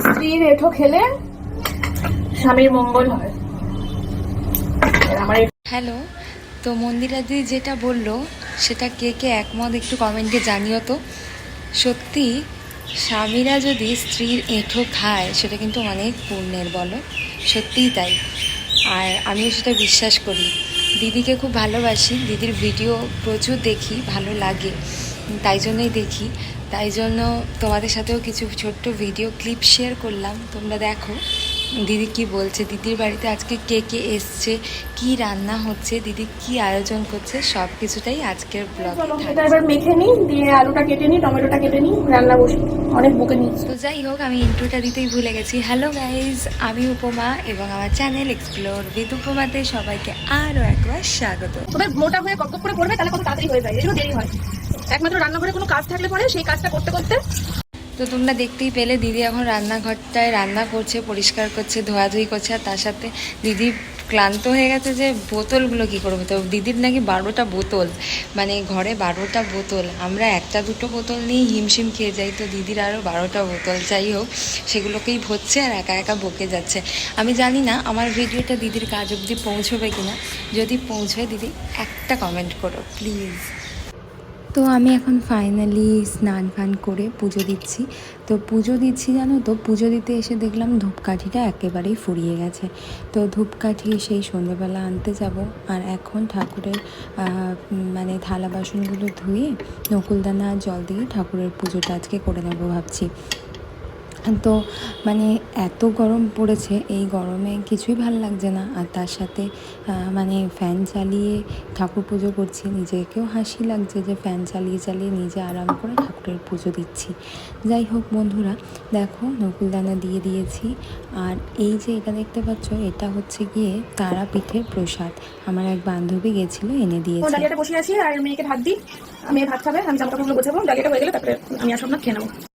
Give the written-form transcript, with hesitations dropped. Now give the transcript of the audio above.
স্ত্রীর এঁঠো খেলে স্বামীর মঙ্গল হয়। হ্যালো, তো মন্দিরা দি যেটা বললো সেটা কে কে একমত একটু কমেন্টে জানিও তো। সত্যি স্বামীরা যদি স্ত্রীর এঁঠো খায় সেটা কিন্তু অনেক পুণ্যের, বলো? সত্যিই তাই। আর আমিও সেটা বিশ্বাস করি। দিদিকে খুব ভালোবাসি, দিদির ভিডিও প্রচুর দেখি, ভালো লাগে, তাই জন্যই দেখি। তাই জন্য তোমাদের সাথেও কিছু ছোট্ট ভিডিও ক্লিপ শেয়ার করলাম, তোমরা দেখো দিদি কি বলছে, দিদির বাড়িতে আজকে কে কে এসছে, কি রান্না হচ্ছে, দিদি কি আয়োজন করছে, সব কিছুটাই আজকের ব্লগে এটা এবার মেখে নিই, দিয়ে আলুটা কেটে নিই, টমেটোটা কেটে নিই, রান্না বসি। অনেক বুকে নিচ্ছি। তো যাই হোক, আমি ইন্ট্রোটা দিতেই ভুলে গেছি। হ্যালো গাইজ, আমি উপমা এবং আমার চ্যানেল এক্সপ্লোর উইথ উপমাতে সবাইকে আরও একবার স্বাগত। তবে মোটা হয়ে কপ করে পড়বে, তাহলে কত তাড়াতাড়ি হয়ে যায়, এজন্য দেরি হয়। একমাত্র রান্নাঘরে কোনো কাজ থাকলে পরে সেই কাজটা করতে করতে। তো তোমরা দেখতেই পেলে দিদি এখন রান্নাঘরটায় রান্না করছে, পরিষ্কার করছে, ধোয়াধুয়ি করছে। আর তার সাথে দিদি ক্লান্ত হয়ে গেছে যে বোতলগুলো কী করবে। তো দিদির নাকি 12টা বোতল, মানে ঘরে 12টা বোতল। আমরা একটা দুটো বোতল নিয়ে হিমশিম খেয়ে যাই, তো দিদির আরও 12টা বোতল। যাই হোক, সেগুলোকেই ভরছে আর একা একা বকে যাচ্ছে। আমি জানি না আমার ভিডিওটা দিদির কাজ অবধি পৌঁছবে কিনা। যদি পৌঁছয় দিদি একটা কমেন্ট করো প্লিজ। তো আমি এখন ফাইনালি স্নান ফান করে পুজো দিচ্ছি। তো পুজো দিচ্ছি জানো তো, পুজো দিতে এসে দেখলাম ধূপকাঠিটা একেবারেই ফুরিয়ে গেছে। তো ধূপকাঠি সেই সন্ধ্যেবেলা আনতে যাব। আর এখন ঠাকুরের মানে থালা বাসনগুলো ধুয়ে নকুলদানা আর জল দিয়ে ঠাকুরের পুজোটা আজকে করে নেবো ভাবছি। তো মানে এত গরম পড়েছে, এই গরমে কিছুই ভাল লাগছে না। আর তার সাথে মানে ফ্যান চালিয়ে ঠাকুর পুজো করছি, নিজেকেও হাসি লাগছে যে ফ্যান চালিয়ে চালিয়ে নিজে আরাম করে ঠাকুরের পুজো দিচ্ছি। যাই হোক বন্ধুরা, দেখো নকুলদানা দিয়ে দিয়েছি। আর এই যে এটা দেখতে পাচ্ছ, এটা হচ্ছে গিয়ে তারাপীঠের প্রসাদ। আমার এক বান্ধবী গেছিলো, এনে দিয়েছে। ডালিয়াটা বসে আছি আর মেয়েকে ভাত দিই। মেয়ে ভাত খাবে, আমি জামা কাপড়গুলো গোছাবো। ডালিয়াটা হয়ে গেলে তারপরে আমি আসব না, খেয়ে নেবো।